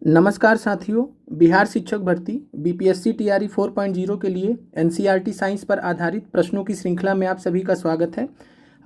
नमस्कार साथियों। बिहार शिक्षक भर्ती बीपीएससी टीआरई 4.0 के लिए एनसीईआरटी साइंस पर आधारित प्रश्नों की श्रृंखला में आप सभी का स्वागत है।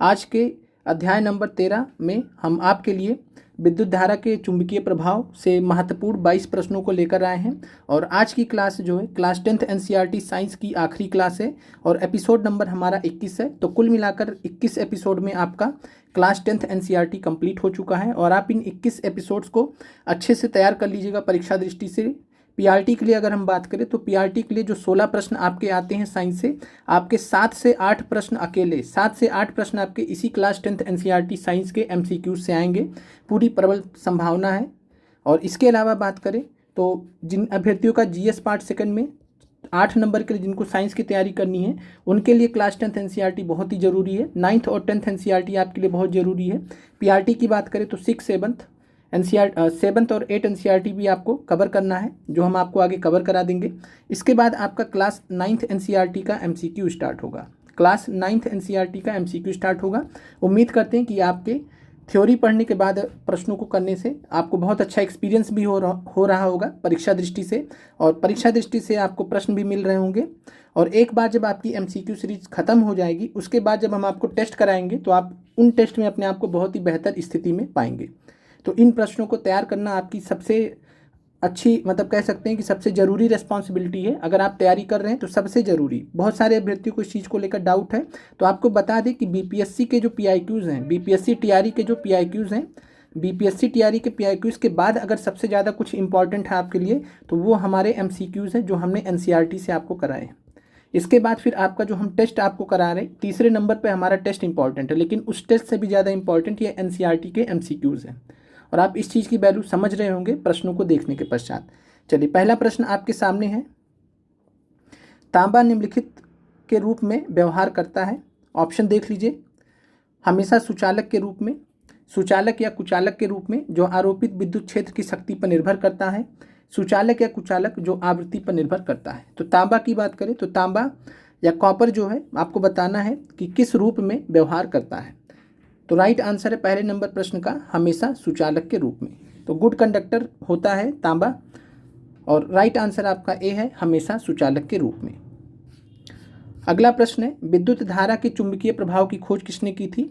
आज के अध्याय नंबर 13 में हम आपके लिए विद्युत धारा के चुंबकीय प्रभाव से महत्वपूर्ण 22 प्रश्नों को लेकर आए हैं। और आज की क्लास जो है क्लास 10th एनसीईआरटी साइंस की आखिरी क्लास है और एपिसोड नंबर हमारा 21 है। तो कुल मिलाकर 21 एपिसोड में आपका क्लास 10th एनसीईआरटी कंप्लीट हो चुका है और आप इन 21 एपिसोड्स को अच्छे से तैयार कर लीजिएगा परीक्षा दृष्टि से। पीआरटी के लिए अगर हम बात करें तो पीआरटी के लिए जो 16 प्रश्न आपके आते हैं साइंस से, आपके 7 से 8 प्रश्न अकेले 7 से 8 प्रश्न आपके इसी क्लास 10th एनसीईआरटी साइंस के एमसीक्यूज से आएंगे, पूरी प्रबल संभावना है। और इसके अलावा बात करें तो जिन अभ्यर्थियों का जीएस पार्ट सेकंड में 8 नंबर के लिए जिनको साइंस की तैयारी करनी है उनके लिए क्लास 10th एनसीईआरटी बहुत ही ज़रूरी है। 9th और 10th एनसीईआरटी आपके लिए बहुत ज़रूरी है। पीआरटी की बात करें तो 6, 7th और 8 एनसीईआरटी भी आपको कवर करना है, जो हम आपको आगे कवर करा देंगे। इसके बाद आपका क्लास 9th एनसीईआरटी का एमसीक्यू स्टार्ट होगा। क्लास 9th एनसीईआरटी का एमसीक्यू स्टार्ट होगा। उम्मीद करते हैं कि आपके थ्योरी पढ़ने के बाद प्रश्नों को करने से आपको बहुत अच्छा एक्सपीरियंस भी हो रहा होगा परीक्षा दृष्टि से, और परीक्षा दृष्टि से आपको प्रश्न भी मिल रहे होंगे। और एक बार जब आपकी एमसीक्यू सीरीज खत्म हो जाएगी उसके बाद जब हम आपको टेस्ट कराएंगे तो आप उन टेस्ट में अपने आप को बहुत ही बेहतर स्थिति में पाएंगे। तो इन प्रश्नों को तैयार करना आपकी सबसे अच्छी, मतलब कह सकते हैं कि सबसे ज़रूरी रिस्पॉन्सिबिलिटी है। अगर आप तैयारी कर रहे हैं तो सबसे ज़रूरी, बहुत सारे अभ्यर्थियों को इस चीज़ को लेकर डाउट है, तो आपको बता दें कि बीपीएससी के जो पीआईक्यूज़ हैं, बीपीएससी टीआरई के जो पीआईक्यूज़ हैं, बीपीएससी टीआरई के पीआईक्यूज़ के बाद अगर सबसे ज़्यादा कुछ इंपॉर्टेंट है आपके लिए तो वो हमारे एमसीक्यूज़ हैं जो हमने एनसीईआरटी से आपको कराए हैं। इसके बाद फिर आपका जो हम टेस्ट आपको करा रहे हैं, तीसरे नंबर पर हमारा टेस्ट इंपॉर्टेंट है, लेकिन उस टेस्ट से भी ज़्यादा इंपॉर्टेंट ये एनसीईआरटी के एमसीक्यूज़ हैं। और आप इस चीज़ की वैल्यू समझ रहे होंगे प्रश्नों को देखने के पश्चात। चलिए, पहला प्रश्न आपके सामने है। तांबा निम्नलिखित के रूप में व्यवहार करता है। ऑप्शन देख लीजिए। हमेशा सुचालक के रूप में, सुचालक या कुचालक के रूप में जो आरोपित विद्युत क्षेत्र की शक्ति पर निर्भर करता है, सुचालक या कुचालक जो आवृत्ति पर निर्भर करता है। तो तांबा की बात करें तो तांबा या कॉपर जो है आपको बताना है कि किस रूप में व्यवहार करता है। तो राइट आंसर है पहले नंबर प्रश्न का, हमेशा सुचालक के रूप में। तो गुड कंडक्टर होता है तांबा, और राइट आंसर आपका ए है, हमेशा सुचालक के रूप में। अगला प्रश्न है, विद्युत धारा के चुंबकीय प्रभाव की खोज किसने की थी?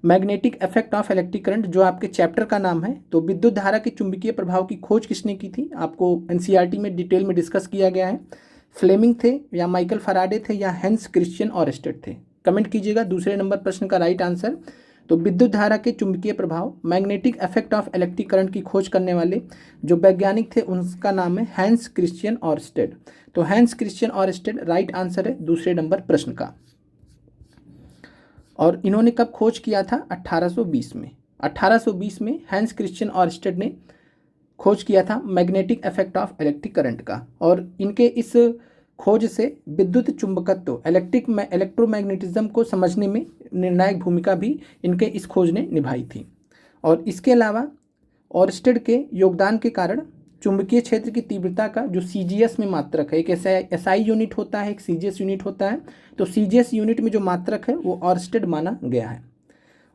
Magnetic effect of electric current जो आपके चैप्टर का नाम है, तो विद्युत धारा के चुंबकीय प्रभाव की खोज किसने की थी आपको एनसीईआरटी में डिटेल में डिस्कस किया गया है। फ्लेमिंग थे या माइकल फैराडे थे या हैंस क्रिश्चियन ऑरस्टेड थे? कमेंट कीजिएगा दूसरे नंबर प्रश्न का राइट आंसर। तो विद्युत धारा के चुंबकीय प्रभाव, magnetic effect of electric current की खोज करने वाले जो वैज्ञानिक थे उनका नाम है हैंस क्रिश्चियन ऑरस्टेड। तो Hans Christian Oersted right answer है दूसरे नंबर प्रश्न का। और इन्होंने कब खोज किया था? 1820 में। 1820 में हैंस क्रिश्चियन ऑरस्टेड ने खोज किया था magnetic effect of electric current का। और इनके इस खोज से विद्युत चुंबकत्व, इलेक्ट्रोमैग्नेटिज्म को समझने में निर्णायक भूमिका भी इनके इस खोज ने निभाई थी। और इसके अलावा ऑरस्टेड के योगदान के कारण चुंबकीय क्षेत्र की तीव्रता का जो सीजीएस में मात्रक है, एक एसआई यूनिट होता है, एक सीजीएस यूनिट होता है, तो सीजीएस यूनिट में जो मात्रक है वो ऑरस्टेड माना गया है।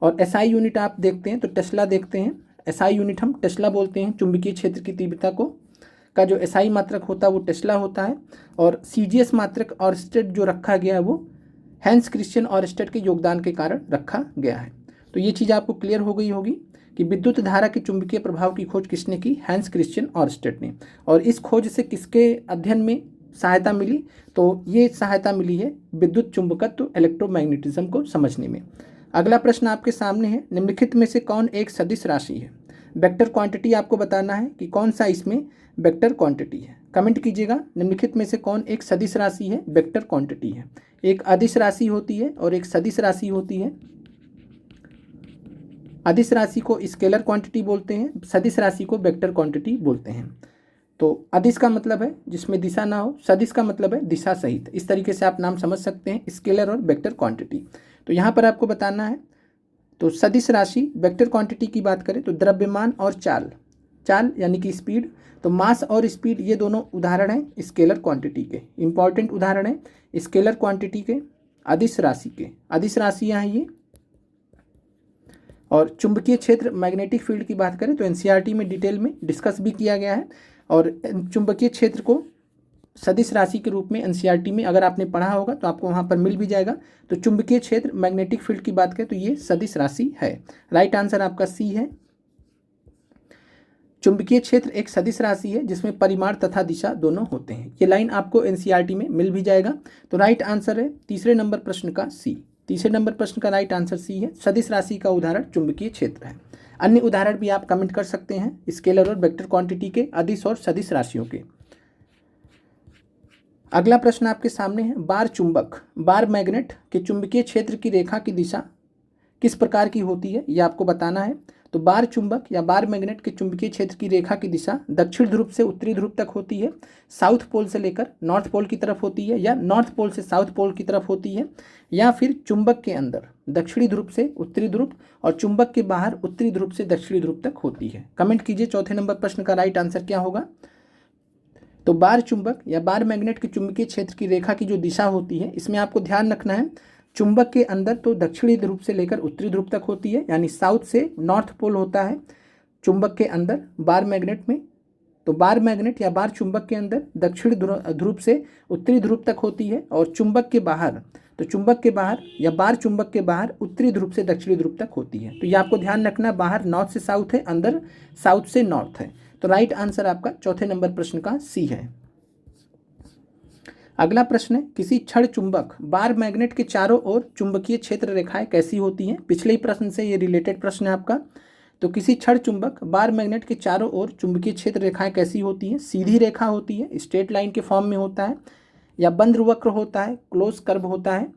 और एसआई यूनिट आप देखते हैं तो टेस्ला देखते हैं, एसआई यूनिट हम टेस्ला बोलते हैं, चुंबकीय क्षेत्र की तीव्रता को का जो एसआई मात्रक होता है वो टेस्ला होता है। और सीजीएस मात्रक ऑरस्टेड जो रखा गया है वो हैंस क्रिश्चियन ऑरस्टेड के योगदान के कारण रखा गया है। तो ये चीज़ आपको क्लियर हो गई होगी कि विद्युत धारा के चुंबकीय प्रभाव की खोज किसने की? हैंस क्रिश्चियन ऑरस्टेड ने। और इस खोज से किसके अध्ययन में सहायता मिली? तो ये सहायता मिली है विद्युत चुंबकत्व, इलेक्ट्रोमैग्नेटिज्म को समझने में। अगला प्रश्न आपके सामने है, निम्नलिखित में से कौन एक सदिश राशि है? वेक्टर क्वांटिटी आपको बताना है कि कौन सा इसमें वेक्टर क्वांटिटी है। कमेंट कीजिएगा, निम्नलिखित में से कौन एक सदिश राशि है, वेक्टर क्वांटिटी है? एक अदिश राशि होती है और एक सदिश राशि होती है। अदिश राशि को स्केलर क्वांटिटी बोलते हैं, सदिश राशि को वेक्टर क्वांटिटी बोलते हैं। तो अदिश का मतलब है जिसमें दिशा ना हो, सदिश का मतलब है दिशा सहित। इस तरीके से आप नाम समझ सकते हैं, स्केलर और वेक्टर क्वांटिटी। तो यहाँ पर आपको बताना है, तो सदिश राशि वेक्टर क्वांटिटी की बात करें तो द्रव्यमान और चाल, चाल यानी कि स्पीड, तो मास और स्पीड ये दोनों उदाहरण हैं स्केलर क्वांटिटी के, इंपॉर्टेंट उदाहरण हैं स्केलर क्वांटिटी के, अदिश राशि के। अदिश राशियाँ हैं ये। और चुंबकीय क्षेत्र मैग्नेटिक फील्ड की बात करें तो एनसीईआरटी में डिटेल में डिस्कस भी किया गया है। और चुंबकीय क्षेत्र को सदिश राशि के रूप में एनसीईआरटी में अगर आपने पढ़ा होगा तो आपको वहाँ पर मिल भी जाएगा। तो चुंबकीय क्षेत्र मैग्नेटिक फील्ड की बात करें तो ये सदिश राशि है। राइट आंसर आपका सी है। चुंबकीय क्षेत्र एक सदिश राशि है जिसमें परिमाण तथा दिशा दोनों होते हैं। ये लाइन आपको एनसीईआरटी में मिल भी जाएगा। तो राइट आंसर है तीसरे नंबर प्रश्न का सी। तीसरे नंबर प्रश्न का राइट आंसर सी है। सदिश राशि का उदाहरण चुंबकीय क्षेत्र है। अन्य उदाहरण भी आप कमेंट कर सकते हैं स्केलर और वेक्टर क्वांटिटी के, अदिश और सदिश राशियों के। अगला प्रश्न आपके सामने है, बार चुंबक बार मैग्नेट के चुंबकीय क्षेत्र की रेखा की दिशा किस प्रकार की होती है, यह आपको बताना है। तो बार चुंबक या बार मैग्नेट के चुंबकीय क्षेत्र की रेखा की दिशा दक्षिण ध्रुव से उत्तरी ध्रुव तक होती है, साउथ पोल से लेकर नॉर्थ पोल की तरफ होती है, या नॉर्थ पोल से साउथ पोल की तरफ होती है, या फिर चुंबक के अंदर दक्षिणी ध्रुव से उत्तरी ध्रुव और चुंबक के बाहर उत्तरी ध्रुव से दक्षिणी ध्रुव तक होती है। कमेंट कीजिए चौथे नंबर प्रश्न का राइट आंसर क्या होगा। तो बार चुंबक या बार मैग्नेट के चुंबकीय क्षेत्र की रेखा की जो दिशा होती है, इसमें आपको ध्यान रखना है चुंबक के अंदर तो दक्षिणी ध्रुव से लेकर उत्तरी ध्रुव तक होती है, यानी साउथ से नॉर्थ पोल होता है चुंबक के अंदर बार मैग्नेट में। तो बार मैग्नेट या बार चुंबक के अंदर दक्षिण ध्रुव से उत्तरी ध्रुव तक होती है, और चुंबक के बाहर तो चुंबक के बाहर या बार चुंबक के बाहर उत्तरी ध्रुव से दक्षिणी ध्रुव तक होती है। तो ये आपको ध्यान रखना, बाहर नॉर्थ से साउथ है, अंदर साउथ से नॉर्थ है। तो राइट आंसर आपका चौथे नंबर प्रश्न का सी है। अगला प्रश्न है, किसी छड़ चुंबक बार मैग्नेट के चारों ओर चुंबकीय क्षेत्र रेखाएं कैसी होती हैं। पिछले ही प्रश्न से ये रिलेटेड प्रश्न है आपका। तो किसी छड़ चुंबक बार मैग्नेट के चारों ओर चुंबकीय क्षेत्र रेखाएं कैसी होती हैं। सीधी रेखा होती है, स्ट्रेट लाइन के फॉर्म में होता है, या बंद वक्र होता है, क्लोज कर्व होता है,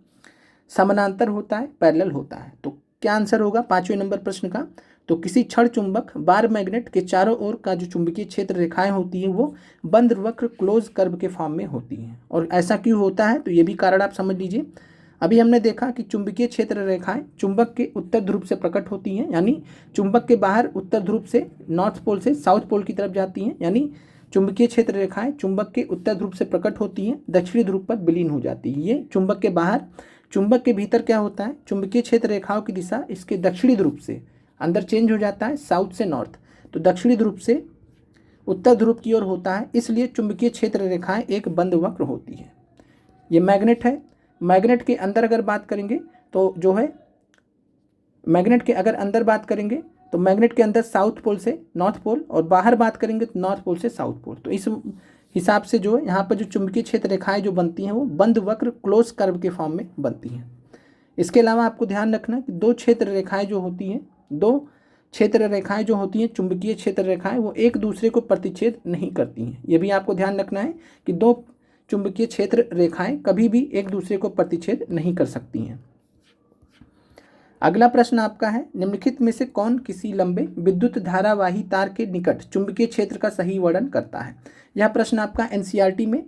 समानांतर होता है, पैरेलल होता है। तो क्या आंसर होगा पांचवें नंबर प्रश्न का। तो किसी छड़ चुंबक बार मैग्नेट के चारों ओर का जो चुंबकीय क्षेत्र रेखाएं होती हैं वो बंद वक्र क्लोज कर्व के फॉर्म में होती हैं। और ऐसा क्यों होता है, तो ये भी कारण आप समझ लीजिए। अभी हमने देखा कि चुंबकीय क्षेत्र रेखाएं चुंबक के उत्तर ध्रुव से प्रकट होती हैं, यानी चुंबक के बाहर उत्तर ध्रुव से नॉर्थ पोल से साउथ पोल की तरफ जाती हैं, यानी चुंबकीय क्षेत्र रेखाएं चुंबक के उत्तर ध्रुव से प्रकट होती हैं, दक्षिणी ध्रुव पर विलीन हो जाती है। ये चुंबक के बाहर। चुंबक के भीतर क्या होता है, चुंबकीय क्षेत्र रेखाओं की दिशा इसके दक्षिणी ध्रुव से अंदर चेंज हो जाता है, साउथ से नॉर्थ, तो दक्षिणी ध्रुव से उत्तर ध्रुव की ओर होता है, इसलिए चुंबकीय क्षेत्र रेखाएं एक बंद वक्र होती है। ये मैग्नेट है। मैग्नेट के अंदर अगर बात करेंगे तो जो है मैग्नेट के अगर अंदर बात करेंगे तो मैग्नेट के अंदर साउथ पोल से नॉर्थ पोल, और बाहर बात करेंगे तो नॉर्थ पोल से साउथ पोल। तो इस हिसाब से जो है यहाँ पर जो चुंबकीय क्षेत्र रेखाएं जो बनती हैं वो बंद वक्र क्लोज कर्व के फॉर्म में बनती हैं। इसके अलावा आपको ध्यान रखना कि दो क्षेत्र रेखाएं जो होती हैं, दो क्षेत्र रेखाएं जो होती हैं चुंबकीय क्षेत्र रेखाएं, वो एक दूसरे को प्रतिच्छेद नहीं करती हैं। ये भी आपको ध्यान रखना है कि दो चुंबकीय क्षेत्र रेखाएं कभी भी एक दूसरे को प्रतिच्छेद नहीं कर सकती हैं। अगला प्रश्न आपका है, निम्नलिखित में से कौन किसी लंबे विद्युत धारावाही तार के निकट चुंबकीय क्षेत्र का सही वर्णन करता है। यह प्रश्न आपका एनसीईआरटी में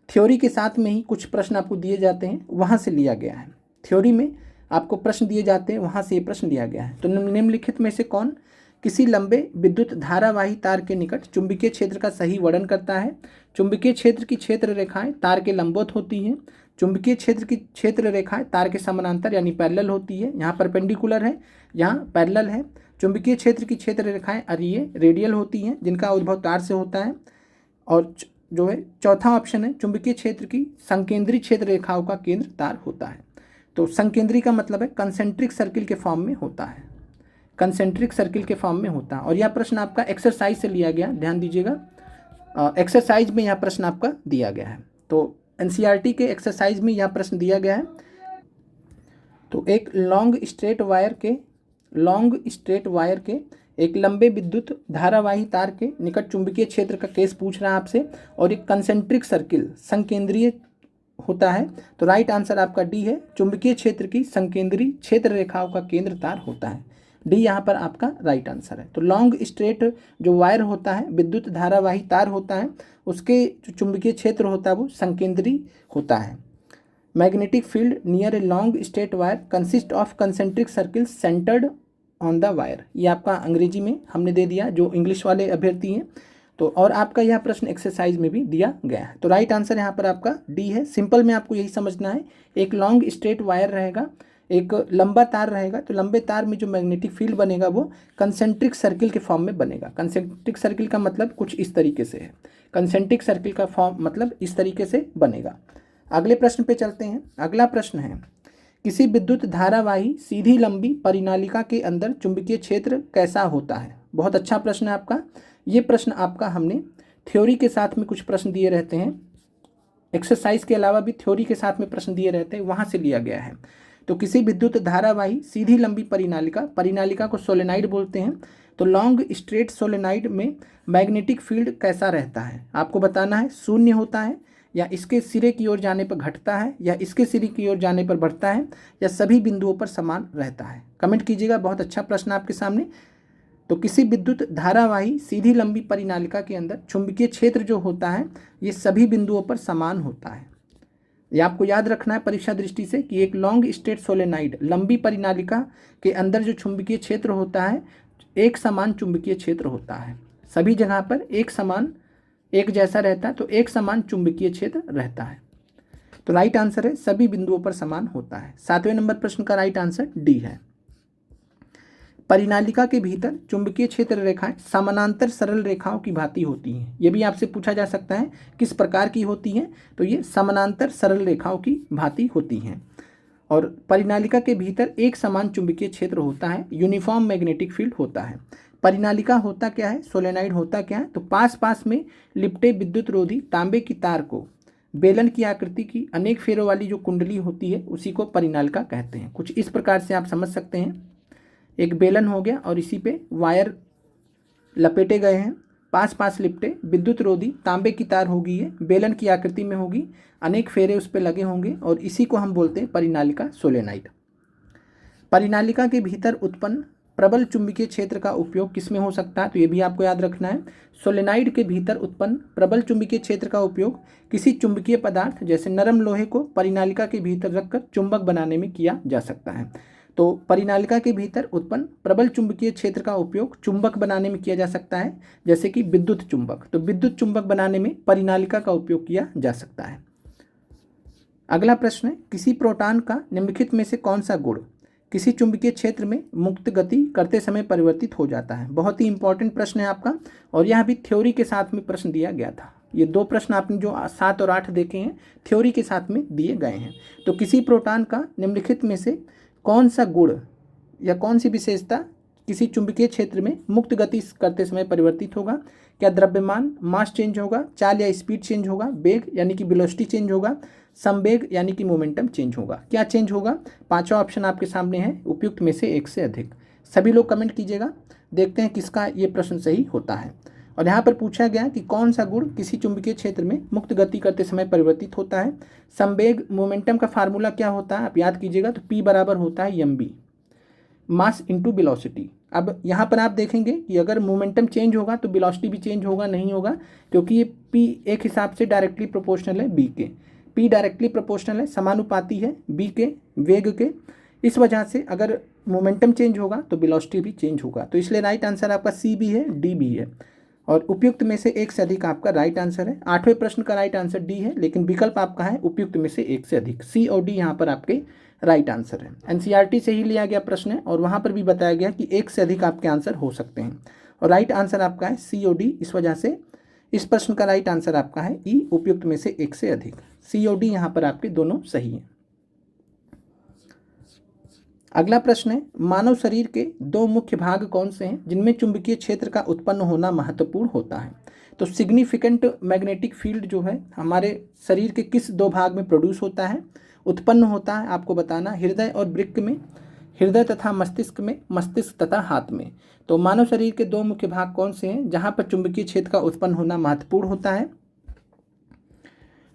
थ्योरी के साथ में ही कुछ प्रश्न आपको दिए जाते हैं, वहाँ से लिया गया है। थ्योरी में आपको प्रश्न दिए जाते हैं, वहाँ से ये प्रश्न लिया गया है। तो निम्नलिखित में से कौन किसी लंबे विद्युत धारावाही तार के निकट चुंबकीय क्षेत्र का सही वर्णन करता है। चुंबकीय क्षेत्र की क्षेत्र रेखाएं तार के लंबवत होती हैं। चुंबकीय क्षेत्र की क्षेत्र रेखाएं तार के समानांतर यानी पैरेलल होती है। यहाँ परपेंडिकुलर है, यहाँ पैरेलल है। चुंबकीय क्षेत्र की क्षेत्र रेखाएं अरीय रेडियल होती हैं, जिनका उद्भव तार से होता है। और जो है चौथा ऑप्शन है, चुंबकीय क्षेत्र की संकेंद्री क्षेत्र रेखाओं का केंद्र तार होता है। तो संकेंद्री का मतलब है कंसेंट्रिक सर्किल के फॉर्म में होता है, कंसेंट्रिक सर्किल के फॉर्म में होता है। और यह प्रश्न आपका एक्सरसाइज से लिया गया, ध्यान दीजिएगा। एक्सरसाइज में यह प्रश्न आपका दिया गया है। तो एनसीईआरटी के एक्सरसाइज में यह प्रश्न दिया गया है। तो एक लॉन्ग स्ट्रेट वायर के एक लंबे विद्युत धारावाही तार के निकट चुंबकीय क्षेत्र का केस पूछ रहा है आपसे, और एक कंसेंट्रिक सर्किल संकेंद्रीय होता है। तो राइट आंसर आपका डी है, चुंबकीय क्षेत्र की संकेंद्री क्षेत्र रेखाओं का केंद्र तार होता है। डी यहाँ पर आपका राइट आंसर है। तो लॉन्ग स्ट्रेट जो वायर होता है, विद्युत धारावाही तार होता है, उसके जो चुंबकीय क्षेत्र होता है वो संकेंद्री होता है। Magnetic field near a long straight wire consist of concentric circle centred on the wire. ये आपका अंग्रेजी में हमने दे दिया जो इंग्लिश वाले अभ्यर्थी हैं। तो और आपका यह प्रश्न एक्सरसाइज में भी दिया गया है। तो राइट आंसर यहाँ पर आपका डी है। सिंपल में आपको यही समझना है, एक लॉन्ग स्ट्रेट वायर रहेगा, एक लंबा तार रहेगा तो लंबे तार में जो मैग्नेटिक फील्ड बनेगा वो कंसेंट्रिक सर्किल के फॉर्म में बनेगा। कंसेंट्रिक सर्किल का मतलब कुछ इस तरीके से है, कंसेंट्रिक सर्किल का फॉर्म मतलब इस तरीके से बनेगा। अगले प्रश्न पे चलते हैं। अगला प्रश्न है, किसी विद्युत धारावाही सीधी लंबी परिनालिका के अंदर चुंबकीय क्षेत्र कैसा होता है। बहुत अच्छा प्रश्न है आपका। ये प्रश्न आपका हमने थ्योरी के साथ में कुछ प्रश्न दिए रहते हैं, एक्सरसाइज के अलावा भी थ्योरी के साथ में प्रश्न दिए रहते हैं, वहाँ से लिया गया है। तो किसी विद्युत धारावाही सीधी लंबी परिनालिका, परिनालिका को सोलेनाइड बोलते हैं, तो लॉन्ग स्ट्रेट सोलेनाइड में मैग्नेटिक फील्ड कैसा रहता है आपको बताना है। शून्य होता है, या इसके सिरे की ओर जाने पर घटता है, या इसके सिरे की ओर जाने पर बढ़ता है, या सभी बिंदुओं पर समान रहता है। कमेंट कीजिएगा। बहुत अच्छा प्रश्न आपके सामने। तो किसी विद्युत धारावाही सीधी लंबी परिनालिका के अंदर चुंबकीय क्षेत्र जो होता है ये सभी बिंदुओं पर समान होता है। ये आपको याद रखना है परीक्षा दृष्टि से कि एक लॉन्ग स्ट्रेट सोलेनाइड, लंबी परिनालिका के अंदर जो चुंबकीय क्षेत्र होता है एक समान चुंबकीय क्षेत्र होता है। सभी जगह पर एक समान, एक जैसा रहता है, तो एक समान चुंबकीय क्षेत्र रहता है। तो राइट आंसर है सभी बिंदुओं पर समान होता है। 7वें नंबर प्रश्न का राइट आंसर डी है। परिनालिका के भीतर चुंबकीय क्षेत्र रेखाएं समानांतर सरल रेखाओं की भांति होती हैं। ये भी आपसे पूछा जा सकता है किस प्रकार की होती हैं, तो ये समानांतर सरल रेखाओं की भांति होती हैं। और परिनालिका के भीतर एक समान चुंबकीय क्षेत्र होता है, यूनिफॉर्म मैग्नेटिक फील्ड होता है। परिनालिका होता क्या है, सोलेनाइड होता क्या है, तो पास पास में लिपटे विद्युत रोधी तांबे की तार को बेलन की आकृति की अनेक फेरों वाली जो कुंडली होती है उसी को परिनालिका कहते हैं। कुछ इस प्रकार से आप समझ सकते हैं, एक बेलन हो गया और इसी पे वायर लपेटे गए हैं, पास पास लिपटे विद्युत रोधी तांबे की तार होगी, ये बेलन की आकृति में होगी, अनेक फेरे उस पर लगे होंगे और इसी को हम बोलते हैं परिनालिका सोलेनाइड। परिनालिका के भीतर उत्पन्न प्रबल चुंबकीय क्षेत्र का उपयोग किस में हो सकता है, तो ये भी आपको याद रखना है। सोलेनाइड के भीतर उत्पन्न प्रबल चुंबकीय क्षेत्र का उपयोग किसी चुंबकीय पदार्थ जैसे नरम लोहे को परिनालिका के भीतर रखकर चुंबक बनाने में किया जा सकता है। तो परिनालिका के भीतर उत्पन्न प्रबल चुंबकीय क्षेत्र का उपयोग चुंबक बनाने में किया जा सकता है, जैसे कि विद्युत चुंबक। तो विद्युत चुंबक बनाने में परिनालिका का उपयोग किया जा सकता है। अगला प्रश्न है, किसी प्रोटॉन का निम्नलिखित में से कौन सा गुण किसी चुंबकीय क्षेत्र में मुक्त गति करते समय परिवर्तित हो जाता है। बहुत ही इंपॉर्टेंट प्रश्न है आपका, और यह भी थ्योरी के साथ में प्रश्न दिया गया था। ये दो प्रश्न आपने जो 7 और 8 देखे हैं थ्योरी के साथ में दिए गए हैं। तो किसी प्रोटॉन का निम्नलिखित में से कौन सा गुण या कौन सी विशेषता किसी चुंबकीय क्षेत्र में मुक्त गति करते समय परिवर्तित होगा। क्या द्रव्यमान, मास चेंज होगा, चाल या स्पीड चेंज होगा, वेग यानी कि वेलोसिटी चेंज होगा, संवेग यानी कि मोमेंटम चेंज होगा। क्या चेंज होगा? पांचवा ऑप्शन आपके सामने है, उपयुक्त में से एक से अधिक। सभी लोग कमेंट कीजिएगा, देखते हैं किसका ये प्रश्न सही होता है। और यहाँ पर पूछा गया कि कौन सा गुण किसी चुंबकीय क्षेत्र में मुक्त गति करते समय परिवर्तित होता है। संवेग, मोमेंटम का फार्मूला क्या होता है आप याद कीजिएगा, तो P बराबर होता है mb, मास इंटू वेलोसिटी। अब यहाँ पर आप देखेंगे कि अगर मोमेंटम चेंज होगा तो वेलोसिटी भी चेंज होगा, नहीं होगा, क्योंकि ये P एक हिसाब से डायरेक्टली प्रोपोर्शनल है B के। P डायरेक्टली प्रोपोर्शनल है, समानुपाती है B के वेग के। इस वजह से अगर मोमेंटम चेंज होगा तो वेलोसिटी भी चेंज होगा। तो इसलिए राइट आंसर आपका C भी है, D भी है, और उपयुक्त में से एक से अधिक आपका राइट आंसर है। 8वें प्रश्न का राइट आंसर डी है, लेकिन विकल्प आपका है उपयुक्त में से एक से अधिक। सी और डी यहाँ पर आपके राइट आंसर है। एनसीईआरटी से ही लिया गया प्रश्न है और वहाँ पर भी बताया गया कि एक से अधिक आपके आंसर हो सकते हैं, और राइट आंसर आपका है सी और डी। इस वजह से इस प्रश्न का राइट आंसर आपका है ई, उपयुक्त में से एक से अधिक। सी और डी यहाँ पर आपके दोनों सही हैं। अगला प्रश्न है, मानव शरीर के दो मुख्य भाग कौन से हैं जिनमें चुंबकीय क्षेत्र का उत्पन्न होना महत्वपूर्ण होता है। तो सिग्निफिकेंट मैग्नेटिक फील्ड जो है हमारे शरीर के किस दो भाग में प्रोड्यूस होता है, उत्पन्न होता है, आपको बताना। हृदय और वृक्क में, हृदय तथा मस्तिष्क में, मस्तिष्क तथा हाथ में। तो मानव शरीर के दो मुख्य भाग कौन से हैं जहाँ पर चुंबकीय क्षेत्र का उत्पन्न होना महत्वपूर्ण होता है,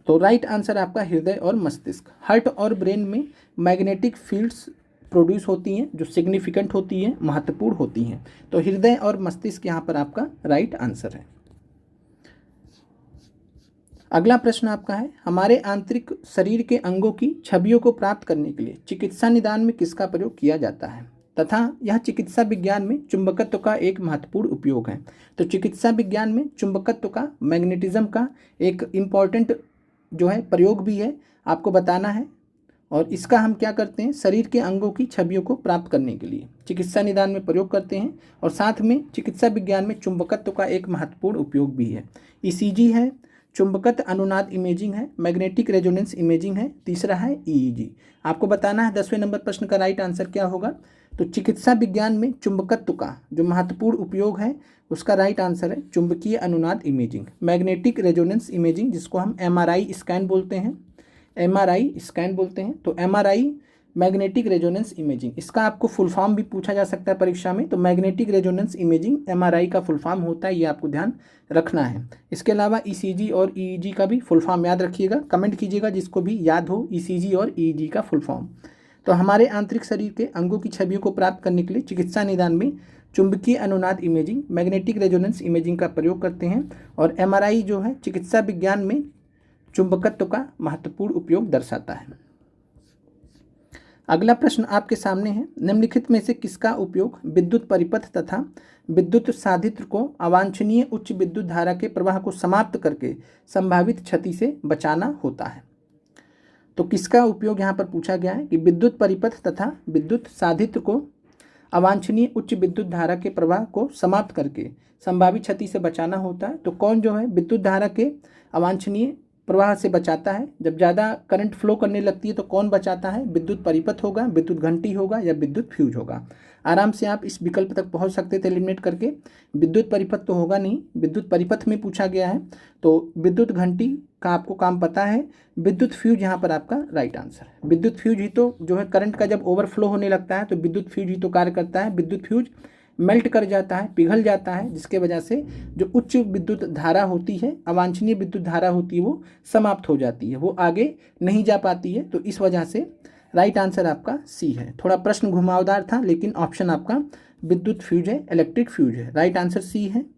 तो राइट आंसर आपका हृदय और मस्तिष्क। हार्ट और ब्रेन में मैग्नेटिक फील्ड्स प्रोड्यूस होती हैं जो सिग्निफिकेंट होती हैं, महत्वपूर्ण होती हैं। तो हृदय और मस्तिष्क यहाँ पर आपका राइट आंसर है। अगला प्रश्न आपका है, हमारे आंतरिक शरीर के अंगों की छवियों को प्राप्त करने के लिए चिकित्सा निदान में किसका प्रयोग किया जाता है तथा यह चिकित्सा विज्ञान में चुंबकत्व का एक महत्वपूर्ण उपयोग है। तो चिकित्सा विज्ञान में चुंबकत्व का, मैग्नेटिज्म का एक इम्पॉर्टेंट जो है प्रयोग भी है, आपको बताना है। और इसका हम क्या करते हैं, शरीर के अंगों की छवियों को प्राप्त करने के लिए चिकित्सा निदान में प्रयोग करते हैं, और साथ में चिकित्सा विज्ञान में चुंबकत्व का एक महत्वपूर्ण उपयोग भी है। ईसीजी है, चुंबकत्व अनुनाद इमेजिंग है, मैग्नेटिक रेजोनेंस इमेजिंग है, तीसरा है ईईजी। आपको बताना है 10वें नंबर प्रश्न का राइट आंसर क्या होगा। तो चिकित्सा विज्ञान में चुंबकत्व का जो महत्वपूर्ण उपयोग है उसका राइट आंसर है चुंबकीय अनुनाद इमेजिंग, मैग्नेटिक रेजोनेंस इमेजिंग, जिसको हम एमआरआई स्कैन बोलते हैं, एमआरआई स्कैन बोलते हैं। तो एमआरआई मैग्नेटिक रेजोनेंस इमेजिंग, इसका आपको फुल फॉर्म भी पूछा जा सकता है परीक्षा में। तो मैग्नेटिक रेजोनेंस इमेजिंग एमआरआई का फुल फॉर्म होता है, ये आपको ध्यान रखना है। इसके अलावा ईसीजी और ईईजी का भी फुल फॉर्म याद रखिएगा, कमेंट कीजिएगा जिसको भी याद हो ईसीजी और ईईजी का फुल फॉर्म। तो हमारे आंतरिक शरीर के अंगों की छवियों को प्राप्त करने के लिए चिकित्सा निदान में चुंबकीय अनुनाद इमेजिंग, मैग्नेटिक रेजोनेंस इमेजिंग का प्रयोग करते हैं, और एमआरआई जो है चिकित्सा विज्ञान में चुंबकत्व का महत्वपूर्ण उपयोग दर्शाता है। अगला प्रश्न आपके सामने है, निम्नलिखित में से किसका उपयोग विद्युत परिपथ तथा विद्युत साधित्र को अवांछनीय उच्च विद्युत धारा के प्रवाह को समाप्त करके संभावित क्षति से बचाना होता है। तो किसका उपयोग यहाँ पर पूछा गया है कि विद्युत परिपथ तथा विद्युत साधित्र को अवांछनीय उच्च विद्युत धारा के प्रवाह को समाप्त करके संभावित क्षति से बचाना होता है। तो कौन जो है विद्युत धारा के अवांछनीय प्रवाह से बचाता है, जब ज़्यादा करंट फ्लो करने लगती है तो कौन बचाता है, विद्युत परिपथ होगा, विद्युत घंटी होगा, या विद्युत फ्यूज होगा। आराम से आप इस विकल्प तक पहुंच सकते थे एलिमिनेट करके। विद्युत परिपथ तो होगा नहीं, विद्युत परिपथ में पूछा गया है, तो विद्युत घंटी का आपको काम पता है, विद्युत फ्यूज यहाँ पर आपका राइट आंसर है। विद्युत फ्यूज ही तो जो है करंट का जब ओवरफ्लो होने लगता है तो विद्युत फ्यूज ही तो कार्य करता है। विद्युत फ्यूज मेल्ट कर जाता है, पिघल जाता है, जिसके वजह से जो उच्च विद्युत धारा होती है, अवांछनीय विद्युत धारा होती है, वो समाप्त हो जाती है, वो आगे नहीं जा पाती है। तो इस वजह से राइट आंसर आपका सी है। थोड़ा प्रश्न घुमावदार था लेकिन ऑप्शन आपका विद्युत फ्यूज है, इलेक्ट्रिक फ्यूज है, राइट आंसर सी है।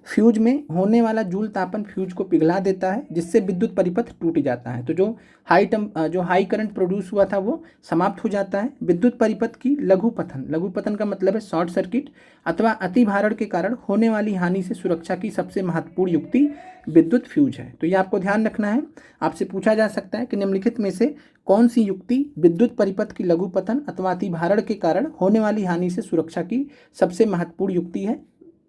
फ्यूज में होने वाला जूल तापन फ्यूज को पिघला देता है, जिससे विद्युत परिपथ टूट जाता है। तो जो हाई करंट प्रोड्यूस हुआ था वो समाप्त हो जाता है। विद्युत परिपथ की लघुपतन का मतलब है शॉर्ट सर्किट अथवा अतिभारण के कारण होने वाली हानि से सुरक्षा की सबसे महत्वपूर्ण युक्ति विद्युत फ्यूज है। तो ये आपको ध्यान रखना है, आपसे पूछा जा सकता है कि निम्नलिखित में से कौन सी युक्ति विद्युत परिपथ की लघुपतन अथवा अतिभारण के कारण होने वाली हानि से सुरक्षा की सबसे महत्वपूर्ण युक्ति है।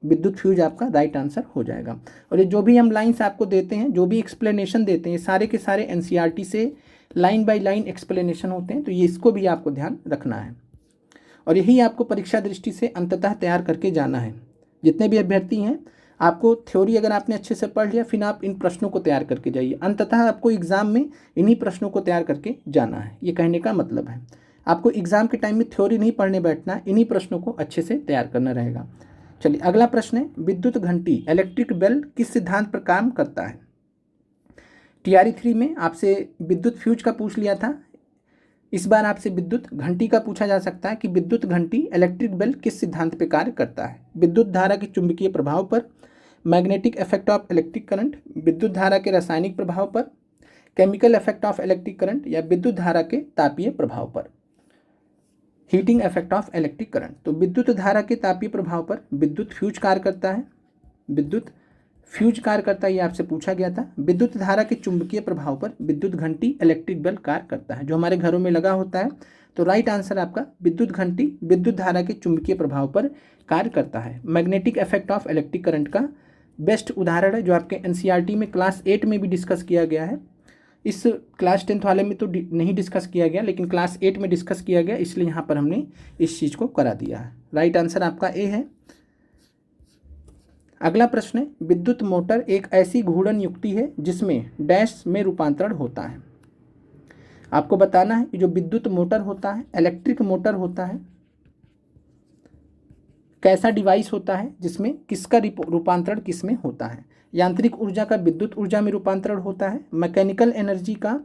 विद्युत फ्यूज आपका राइट आंसर हो जाएगा। और ये जो भी हम लाइंस आपको देते हैं, जो भी एक्सप्लेनेशन देते हैं, सारे के सारे एनसीईआरटी से लाइन बाय लाइन एक्सप्लेनेशन होते हैं, तो ये इसको भी आपको ध्यान रखना है। और यही आपको परीक्षा दृष्टि से अंततः तैयार करके जाना है। जितने भी अभ्यर्थी हैं, आपको थ्योरी अगर आपने अच्छे से पढ़ लिया, फिर आप इन प्रश्नों को तैयार करके जाइए। अंततः आपको एग्जाम में इन्हीं प्रश्नों को तैयार करके जाना है, ये कहने का मतलब है। आपको एग्जाम के टाइम में थ्योरी नहीं पढ़ने बैठना, इन्हीं प्रश्नों को अच्छे से तैयार करना रहेगा। चलिए अगला प्रश्न है, विद्युत घंटी इलेक्ट्रिक बेल किस सिद्धांत पर काम करता है। टीआरई 3 में आपसे विद्युत फ्यूज का पूछ लिया था, इस बार आपसे विद्युत घंटी का पूछा जा सकता है कि विद्युत घंटी इलेक्ट्रिक बेल किस सिद्धांत पर कार्य करता है। विद्युत धारा के चुंबकीय प्रभाव पर, magnetic effect of electric current, विद्युत धारा के रासायनिक प्रभाव पर, chemical effect of electric current, या विद्युत धारा के तापीय प्रभाव पर, heating effect of electric current. तो विद्युत धारा के तापीय प्रभाव पर विद्युत फ्यूज कार्य करता है, विद्युत फ्यूज कार्य करता है, ये आपसे पूछा गया था। विद्युत धारा के चुंबकीय प्रभाव पर विद्युत घंटी इलेक्ट्रिक बेल कार्य करता है, जो हमारे घरों में लगा होता है। तो राइट आंसर आपका विद्युत घंटी विद्युत धारा के चुंबकीय प्रभाव पर कार्य करता है। Magnetic effect of electric current का बेस्ट उदाहरण है, जो आपके एनसीईआरटी में क्लास 8 में भी डिस्कस किया गया है। इस क्लास 10th वाले में तो नहीं डिस्कस किया गया, लेकिन क्लास 8 में डिस्कस किया गया, इसलिए यहाँ पर हमने इस चीज़ को करा दिया है। राइट आंसर आपका ए है। अगला प्रश्न है, विद्युत मोटर एक ऐसी घूर्णन युक्ति है जिसमें डैश में रूपांतरण होता है। आपको बताना है कि जो विद्युत मोटर होता है, इलेक्ट्रिक मोटर होता है, कैसा डिवाइस होता है जिसमें किसका रूपांतरण किस में होता है। यांत्रिक ऊर्जा का विद्युत ऊर्जा में रूपांतरण होता है, मैकेनिकल एनर्जी का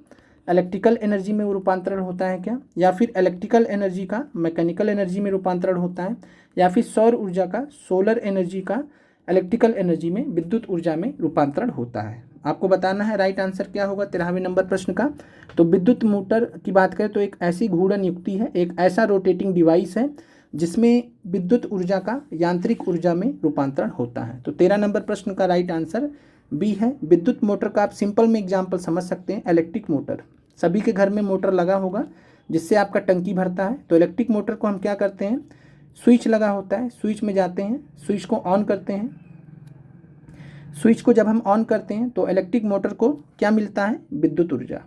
इलेक्ट्रिकल एनर्जी में रूपांतरण होता है क्या, या फिर इलेक्ट्रिकल एनर्जी का मैकेनिकल एनर्जी में रूपांतरण होता है, या फिर सौर ऊर्जा का सोलर एनर्जी का इलेक्ट्रिकल एनर्जी में विद्युत ऊर्जा में रूपांतरण होता है। आपको बताना है राइट आंसर क्या होगा 13वें नंबर प्रश्न का। तो विद्युत मोटर की बात करें तो एक ऐसी घूर्णन युक्ति है, एक ऐसा रोटेटिंग डिवाइस है जिसमें विद्युत ऊर्जा का यांत्रिक ऊर्जा में रूपांतरण होता है। तो 13 नंबर प्रश्न का राइट आंसर बी है। विद्युत मोटर का आप सिंपल में एग्जाम्पल समझ सकते हैं, इलेक्ट्रिक मोटर। सभी के घर में मोटर लगा होगा जिससे आपका टंकी भरता है। तो इलेक्ट्रिक मोटर को हम क्या करते हैं, स्विच लगा होता है, स्विच में जाते हैं, स्विच को ऑन करते हैं। स्विच को जब हम ऑन करते हैं तो इलेक्ट्रिक मोटर को क्या मिलता है, विद्युत ऊर्जा,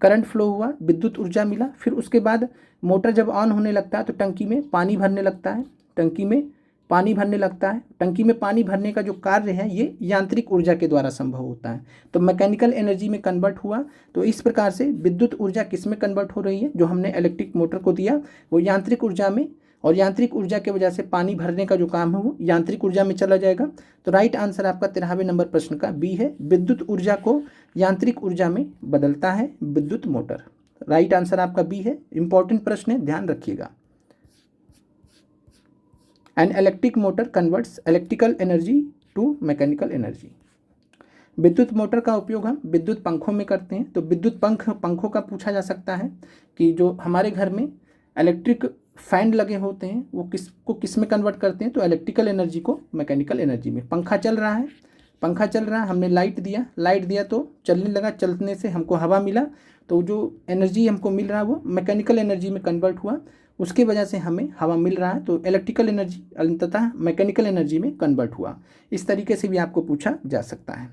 करंट फ्लो हुआ, विद्युत ऊर्जा मिला। फिर उसके बाद मोटर जब ऑन होने लगता है तो टंकी में पानी भरने लगता है, टंकी में पानी भरने लगता है। टंकी में पानी भरने का जो कार्य है ये यांत्रिक ऊर्जा के द्वारा संभव होता है, तो मैकेनिकल एनर्जी में कन्वर्ट हुआ। तो इस प्रकार से विद्युत ऊर्जा किस में कन्वर्ट हो रही है, जो हमने इलेक्ट्रिक मोटर को दिया वो यांत्रिक ऊर्जा में, और यांत्रिक ऊर्जा की वजह से पानी भरने का जो काम है वो यांत्रिक ऊर्जा में चला जाएगा। तो राइट आंसर आपका 13वें नंबर प्रश्न का बी है, विद्युत ऊर्जा को यांत्रिक ऊर्जा में बदलता है विद्युत मोटर। राइट आंसर आपका बी है। इंपॉर्टेंट प्रश्न है, ध्यान रखिएगा। An electric motor converts electrical energy to mechanical energy. विद्युत मोटर का उपयोग हम विद्युत पंखों में करते हैं। तो विद्युत पंखों का पूछा जा सकता है कि जो हमारे घर में इलेक्ट्रिक फैन लगे होते हैं वो किस में कन्वर्ट करते हैं, तो इलेक्ट्रिकल एनर्जी को मैकेनिकल एनर्जी में। पंखा चल रहा है, हमने लाइट दिया तो चलने लगा, चलने से हमको हवा मिला, तो जो एनर्जी हमको मिल रहा है वो मैकेनिकल एनर्जी में कन्वर्ट हुआ, उसकी वजह से हमें हवा मिल रहा है। तो इलेक्ट्रिकल एनर्जी अंततः मैकेनिकल एनर्जी में कन्वर्ट हुआ। इस तरीके से भी आपको पूछा जा सकता है।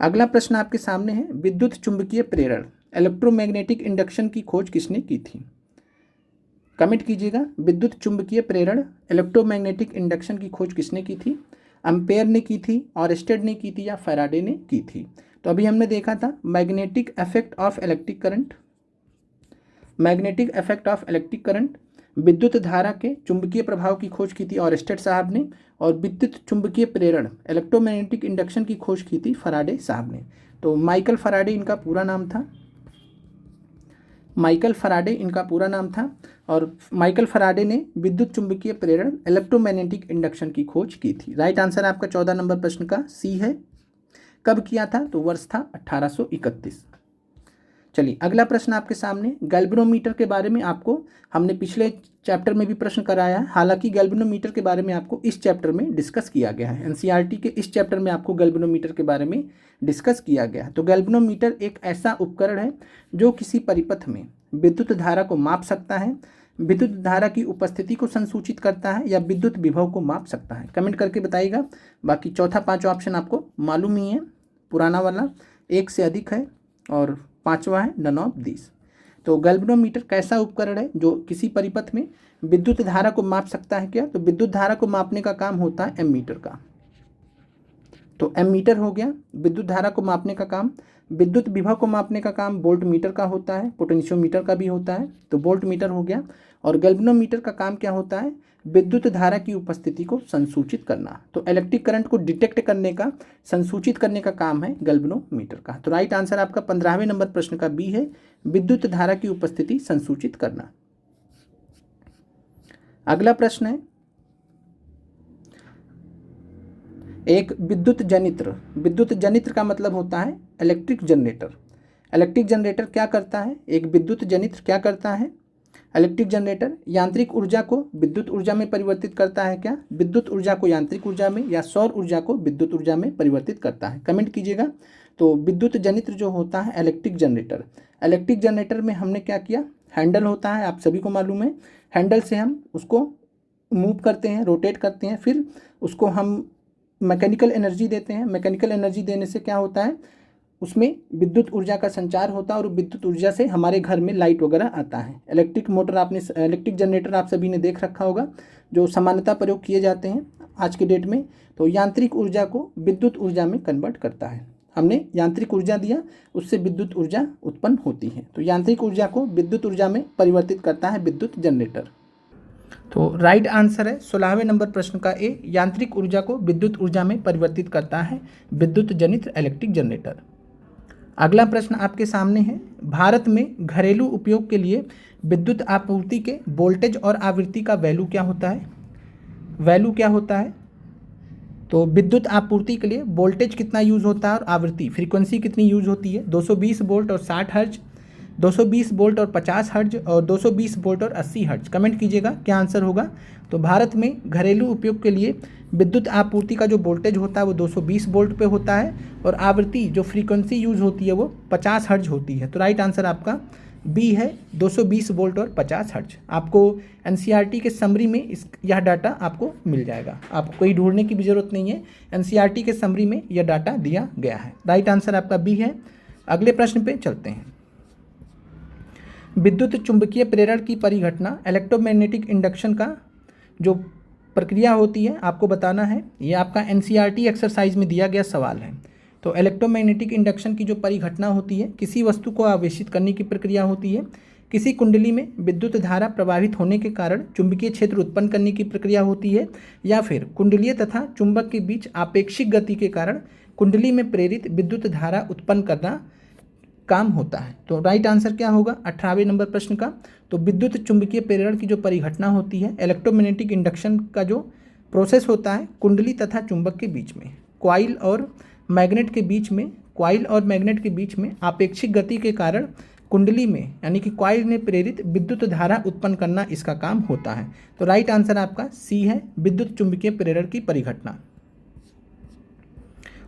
अगला प्रश्न आपके सामने है, विद्युत चुंबकीय प्रेरण इलेक्ट्रोमैग्नेटिक इंडक्शन की खोज किसने की थी। कमेंट कीजिएगा, विद्युत चुंबकीय प्रेरण इलेक्ट्रोमैग्नेटिक इंडक्शन की खोज किसने की थी। एम्पेयर ने की थी, ऑरस्टेड ने की थी, या फैराडे ने की थी। तो अभी हमने देखा था magnetic effect of electric current, magnetic effect of electric current, विद्युत धारा के चुंबकीय प्रभाव की खोज की थी ऑरस्टेड साहब ने, और विद्युत चुंबकीय प्रेरण इलेक्ट्रोमैग्नेटिक इंडक्शन की खोज की थी फैराडे साहब ने। तो माइकल फैराडे इनका पूरा नाम था, माइकल फैराडे इनका पूरा नाम था, और माइकल फैराडे ने विद्युत चुंबकीय प्रेरण इलेक्ट्रोमैग्नेटिक इंडक्शन की खोज की थी। राइट आंसर आपका 14 नंबर प्रश्न का सी है। कब किया था, तो वर्ष था 1831। चलिए अगला प्रश्न आपके सामने, गैल्वेनोमीटर के बारे में आपको हमने पिछले चैप्टर में भी प्रश्न कराया है। हालांकि गैल्वेनोमीटर के बारे में आपको इस चैप्टर में डिस्कस किया गया है, एनसीईआरटी के इस चैप्टर में आपको गैल्वेनोमीटर के बारे में डिस्कस किया गया है। तो गैल्वेनोमीटर एक ऐसा उपकरण है जो किसी परिपथ में विद्युत धारा को माप सकता है, विद्युत धारा की उपस्थिति को संसूचित करता है, या विद्युत विभव को माप सकता है। कमेंट करके बताइएगा। बाकी चौथा पांचवा ऑप्शन आपको मालूम ही है, पुराना वाला 1 से अधिक है, और पांचवा है नन ऑफ दिस। तो गैल्वेनोमीटर कैसा उपकरण है जो किसी परिपथ में विद्युत धारा को माप सकता है। क्या, तो विद्युत धारा को मापने का काम होता है एमीटर का। तो एमीटर हो गया विद्युत धारा को मापने का काम। विद्युत विभव को मापने का काम वोल्ट मीटर का होता है, पोटेंशियोमीटर का भी होता है, तो वोल्ट मीटर हो गया। और गैल्वेनोमीटर का काम क्या होता है, विद्युत धारा की उपस्थिति को संसूचित करना। तो इलेक्ट्रिक करंट को डिटेक्ट करने का, संसूचित करने का काम है गैल्वेनोमीटर का। तो राइट आंसर आपका 15वें नंबर प्रश्न का बी है, विद्युत धारा की उपस्थिति संसूचित करना। अगला प्रश्न है, एक विद्युत जनित्र, विद्युत जनित्र का मतलब होता है इलेक्ट्रिक जनरेटर। इलेक्ट्रिक जनरेटर क्या करता है, एक विद्युत जनित्र क्या करता है, इलेक्ट्रिक जनरेटर यांत्रिक ऊर्जा को विद्युत ऊर्जा में परिवर्तित करता है। क्या, विद्युत ऊर्जा को यांत्रिक ऊर्जा में, या सौर ऊर्जा को विद्युत ऊर्जा में परिवर्तित करता है। कमेंट कीजिएगा। तो विद्युत जनित्र जो होता है इलेक्ट्रिक जनरेटर, इलेक्ट्रिक जनरेटर में हमने क्या किया, हैंडल होता है, आप सभी को मालूम है। हैंडल से हम उसको मूव करते हैं, रोटेट करते हैं, फिर उसको हम मैकेनिकल एनर्जी देते हैं। मैकेनिकल एनर्जी देने से क्या होता है, उसमें विद्युत ऊर्जा का संचार होता है, और विद्युत ऊर्जा से हमारे घर में लाइट वगैरह आता है। इलेक्ट्रिक मोटर आपने, इलेक्ट्रिक जनरेटर आप सभी ने देख रखा होगा, जो सामान्यतः प्रयोग किए जाते हैं आज के डेट में। तो यांत्रिक ऊर्जा को विद्युत ऊर्जा में कन्वर्ट करता है। हमने यांत्रिक ऊर्जा दिया, उससे विद्युत ऊर्जा उत्पन्न होती है। तो यांत्रिक ऊर्जा को विद्युत ऊर्जा में परिवर्तित करता है विद्युत जनरेटर। तो राइट आंसर है 16वें नंबर प्रश्न का ए, यांत्रिक ऊर्जा को विद्युत ऊर्जा में परिवर्तित करता है विद्युत जनित्र इलेक्ट्रिक जनरेटर। अगला प्रश्न आपके सामने है, भारत में घरेलू उपयोग के लिए विद्युत आपूर्ति के वोल्टेज और आवृत्ति का वैल्यू क्या होता है, वैल्यू क्या होता है। तो विद्युत आपूर्ति के लिए वोल्टेज कितना यूज़ होता है और आवृत्ति फ्रीक्वेंसी कितनी यूज़ होती है, 220 वोल्ट और 60 हर्ज, 220 वोल्ट और 50 हर्ट्ज और 220 वोल्ट और 80 हर्ट्ज। कमेंट कीजिएगा क्या आंसर होगा। तो भारत में घरेलू उपयोग के लिए विद्युत आपूर्ति का जो वोल्टेज होता है वो 220 वोल्ट पे होता है और आवृत्ति जो फ्रीक्वेंसी यूज होती है वो 50 हर्ट्ज होती है। तो राइट आंसर आपका बी है 220 वोल्ट और 50 हर्ट्ज। आपको एनसीईआरटी के समरी में यह डाटा आपको मिल जाएगा, आपको कोई ढूंढने की भी जरूरत नहीं है, एनसीईआरटी के समरी में यह डाटा दिया गया है। राइट आंसर आपका बी है। अगले प्रश्न पे चलते हैं। विद्युत चुंबकीय प्रेरण की परिघटना इलेक्ट्रोमैग्नेटिक इंडक्शन का जो प्रक्रिया होती है आपको बताना है। ये आपका एनसीईआरटी एक्सरसाइज में दिया गया सवाल है। तो इलेक्ट्रोमैग्नेटिक इंडक्शन की जो परिघटना होती है किसी वस्तु को आवेशित करने की प्रक्रिया होती है। किसी कुंडली में विद्युत धारा प्रवाहित होने के कारण चुंबकीय क्षेत्र उत्पन्न करने की प्रक्रिया होती है, या फिर कुंडलीय तथा चुंबक के बीच आपेक्षिक गति के कारण कुंडली में प्रेरित विद्युत धारा उत्पन्न करना काम होता है। तो राइट आंसर क्या होगा 18वें नंबर प्रश्न का। तो विद्युत चुंबकीय प्रेरण की जो परिघटना होती है इलेक्ट्रोमैग्नेटिक इंडक्शन का जो प्रोसेस होता है कुंडली तथा चुंबक के बीच में, कॉइल और मैग्नेट के बीच में आपेक्षिक गति के कारण कुंडली में यानी कि कॉइल में प्रेरित विद्युत धारा उत्पन्न करना इसका काम होता है। तो राइट आंसर आपका सी है विद्युत चुंबकीय प्रेरण की परिघटना।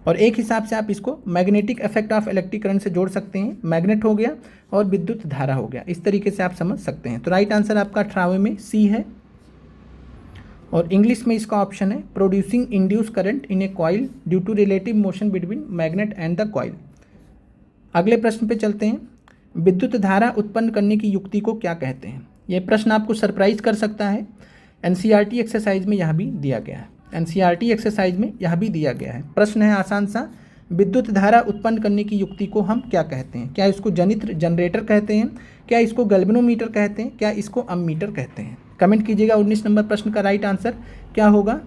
और एक हिसाब से आप इसको magnetic effect of electric current से जोड़ सकते हैं, मैग्नेट हो गया और विद्युत धारा हो गया, इस तरीके से आप समझ सकते हैं। तो राइट आंसर आपका 18वें में सी है। और इंग्लिश में इसका ऑप्शन है producing induce current in a coil due to relative motion between magnet and the coil. अगले प्रश्न पे चलते हैं। विद्युत धारा उत्पन्न करने की युक्ति को क्या कहते हैं। यह प्रश्न आपको सरप्राइज कर सकता है। एनसीईआरटी एक्सरसाइज में यह भी दिया गया है, एनसीईआरटी एक्सरसाइज में यह भी दिया गया है। प्रश्न है आसान सा, विद्युत धारा उत्पन्न करने की युक्ति को हम क्या कहते हैं। क्या इसको जनित्र जनरेटर कहते हैं, क्या इसको गैल्वेनोमीटर कहते हैं, क्या इसको अम्मीटर कहते हैं। कमेंट कीजिएगा 19 नंबर प्रश्न का राइट आंसर क्या होगा।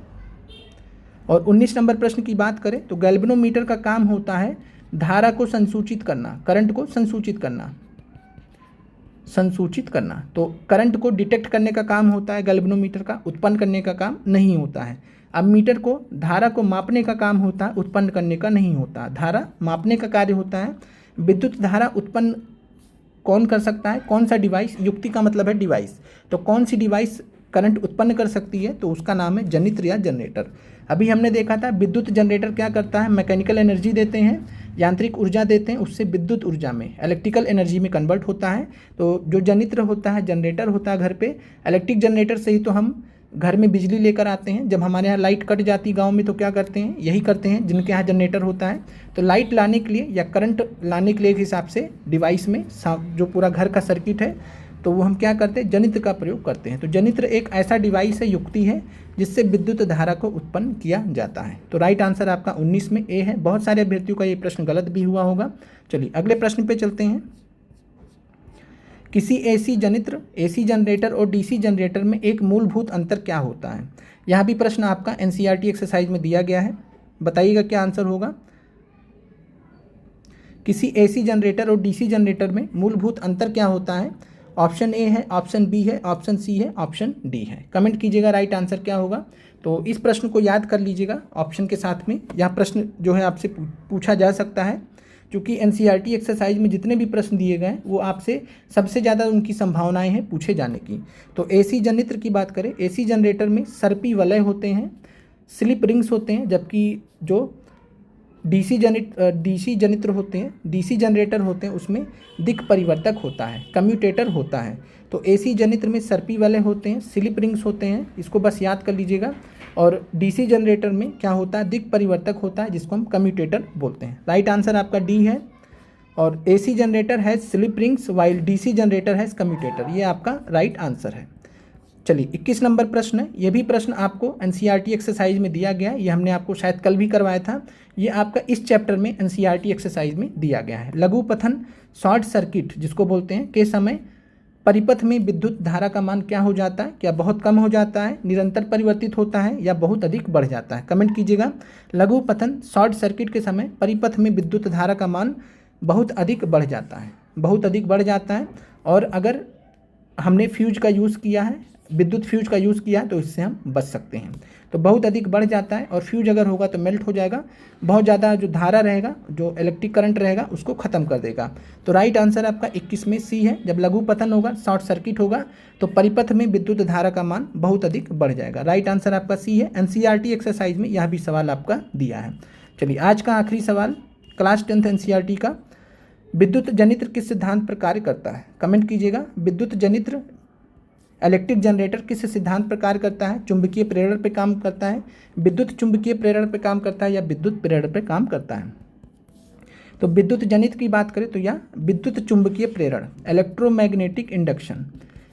और 19 नंबर प्रश्न की बात करें तो गैल्वेनोमीटर का काम होता है धारा को संसूचित करना, करंट को संसूचित करना। तो करंट को डिटेक्ट करने का काम होता है गैल्वेनोमीटर का, उत्पन्न करने का काम नहीं होता है। अम्मीटर को धारा को मापने का काम होता है, उत्पन्न करने का नहीं होता। धारा मापने का कार्य होता है। विद्युत धारा उत्पन्न कौन कर सकता है, कौन सा डिवाइस, युक्ति का मतलब है डिवाइस, तो कौन सी डिवाइस करंट उत्पन्न कर सकती है, तो उसका नाम है जनित्र या जनरेटर। अभी हमने देखा था विद्युत जनरेटर क्या करता है, मैकेनिकल एनर्जी देते हैं, यांत्रिक ऊर्जा देते हैं, उससे विद्युत ऊर्जा में इलेक्ट्रिकल एनर्जी में कन्वर्ट होता है। तो जो जनित्र होता है, जनरेटर होता है घर पे, इलेक्ट्रिक जनरेटर से ही तो हम घर में बिजली लेकर आते हैं। जब हमारे यहाँ लाइट कट जाती गांव में तो क्या करते हैं, यही करते हैं जिनके यहाँ जनरेटर होता है। तो लाइट लाने के लिए या करंट लाने के लिए एक हिसाब से डिवाइस में जो पूरा घर का सर्किट है तो वो हम क्या करते हैं, जनित्र का प्रयोग करते हैं। तो जनित्र एक ऐसा डिवाइस है, युक्ति है जिससे विद्युत धारा को उत्पन्न किया जाता है। तो राइट आंसर आपका 19 में ए है। बहुत सारे अभ्यर्थियों का ये प्रश्न गलत भी हुआ होगा। चलिए अगले प्रश्न पे चलते हैं। किसी एसी जनित्र, एसी जनरेटर और डीसी जनरेटर में एक मूलभूत अंतर क्या होता है। यहाँ भी प्रश्न आपका एनसीईआरटी एक्सरसाइज में दिया गया है, बताइएगा क्या आंसर होगा। किसी एसी जनरेटर और डीसी जनरेटर में मूलभूत अंतर क्या होता है। ऑप्शन ए है, ऑप्शन बी है, ऑप्शन सी है, ऑप्शन डी है। कमेंट कीजिएगा राइट आंसर क्या होगा। तो इस प्रश्न को याद कर लीजिएगा ऑप्शन के साथ में। यह प्रश्न जो है आपसे पूछा जा सकता है, क्योंकि एनसीईआरटी एक्सरसाइज में जितने भी प्रश्न दिए गए वो आपसे सबसे ज़्यादा उनकी संभावनाएं हैं पूछे जाने की। तो एसी जनित्र की बात करें, एसी जनरेटर में सर्पी वलय होते हैं, स्लिप रिंग्स होते हैं, जबकि जो डीसी जनित्र होते हैं, डीसी जनरेटर होते हैं, उसमें दिक् परिवर्तक होता है, कम्यूटेटर होता है। तो एसी जनित्र में सर्पी वलय होते हैं, स्लिप रिंग्स होते हैं, इसको बस याद कर लीजिएगा। और डीसी जनरेटर में क्या होता है, दिक् परिवर्तक होता है, जिसको हम कम्यूटेटर बोलते हैं। राइट आंसर आपका डी है। और एसी जनरेटर है slip rings while DC generator है कम्यूटेटर, ये आपका राइट आंसर है। चलिए 21 नंबर प्रश्न है। ये भी प्रश्न आपको एनसीईआरटी एक्सरसाइज में दिया गया है, ये हमने आपको शायद कल भी करवाया था। ये आपका इस चैप्टर में एनसीईआरटी एक्सरसाइज में दिया गया है। लघु पथन शॉर्ट सर्किट जिसको बोलते हैं के समय परिपथ में विद्युत धारा का मान क्या हो जाता है, क्या बहुत कम हो जाता है, निरंतर परिवर्तित होता है, या बहुत अधिक बढ़ जाता है। कमेंट कीजिएगा। लघु पथन शॉर्ट सर्किट के समय परिपथ में विद्युत धारा का मान बहुत अधिक बढ़ जाता है, बहुत अधिक बढ़ जाता है। और अगर हमने फ्यूज का यूज़ किया है, विद्युत फ्यूज का यूज़ किया है तो इससे हम बच सकते हैं। तो बहुत अधिक बढ़ जाता है और फ्यूज अगर होगा तो मेल्ट हो जाएगा, बहुत ज़्यादा जो धारा रहेगा, जो इलेक्ट्रिक करंट रहेगा उसको ख़त्म कर देगा। तो राइट आंसर आपका 21 में सी है। जब लघु पतन होगा, शॉर्ट सर्किट होगा तो परिपथ में विद्युत धारा का मान बहुत अधिक बढ़ जाएगा। राइट आंसर आपका सी है। एनसीईआरटी एक्सरसाइज में यह भी सवाल आपका दिया है। चलिए आज का आखिरी सवाल क्लास 10th एनसीईआरटी का, विद्युत जनित्र किस सिद्धांत पर कार्य करता है? कमेंट कीजिएगा। विद्युत जनित्र इलेक्ट्रिक जनरेटर किस सिद्धांत पर कार्य करता है? चुंबकीय प्रेरण पर काम करता है, विद्युत चुंबकीय प्रेरण पर काम करता है या विद्युत प्रेरण पर काम करता है? तो विद्युत जनित्र की बात करें तो यह विद्युत चुंबकीय प्रेरण, इलेक्ट्रोमैग्नेटिक इंडक्शन,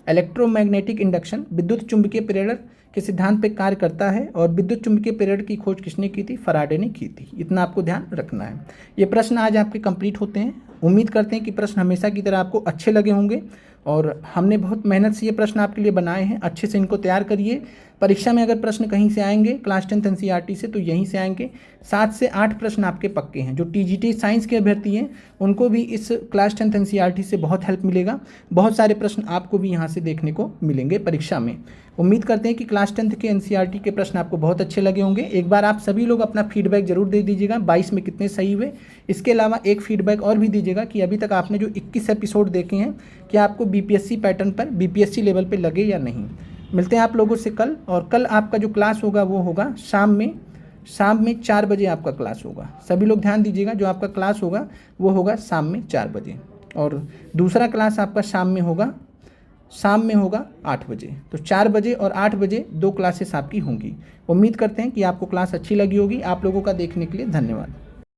इलेक्ट्रोमैग्नेटिक इंडक्शन विद्युत चुंबकीय प्रेरण के सिद्धांत पर कार्य करता है। और विद्युत चुंबकीय प्रेरण की खोज किसने की थी? फराडे ने की थी। इतना आपको ध्यान रखना है। ये प्रश्न आज आपके कंप्लीट होते हैं। उम्मीद करते हैं कि प्रश्न हमेशा की तरह आपको अच्छे लगे होंगे और हमने बहुत मेहनत से ये प्रश्न आपके लिए बनाए हैं। अच्छे से इनको तैयार करिए। परीक्षा में अगर प्रश्न कहीं से आएंगे क्लास 10th एनसीईआरटी से तो यहीं से आएंगे। 7 से 8 प्रश्न आपके पक्के हैं। जो टीजीटी साइंस के अभ्यर्थी हैं उनको भी इस क्लास 10th एनसीईआरटी से बहुत हेल्प मिलेगा। बहुत सारे प्रश्न आपको भी यहाँ से देखने को मिलेंगे परीक्षा में। उम्मीद करते हैं कि क्लास 10th के एनसीईआरटी के प्रश्न आपको बहुत अच्छे लगे होंगे। एक बार आप सभी लोग अपना फीडबैक जरूर दे दीजिएगा 22 में कितने सही हुए। इसके अलावा एक फीडबैक और भी दीजिएगा कि अभी तक आपने जो 21 एपिसोड देखे हैं क्या आपको बीपीएससी पैटर्न पर, बीपीएससी लेवल पे लगे या नहीं। मिलते हैं आप लोगों से कल। और कल आपका जो क्लास होगा वो होगा शाम में 4 बजे आपका क्लास होगा। सभी लोग ध्यान दीजिएगा, जो आपका क्लास होगा वो होगा शाम में 4 बजे और दूसरा क्लास आपका शाम में होगा 8 बजे। तो 4 बजे और 8 बजे 2 क्लासेस आपकी होंगी। उम्मीद करते हैं कि आपको क्लास अच्छी लगी होगी। आप लोगों का देखने के लिए धन्यवाद।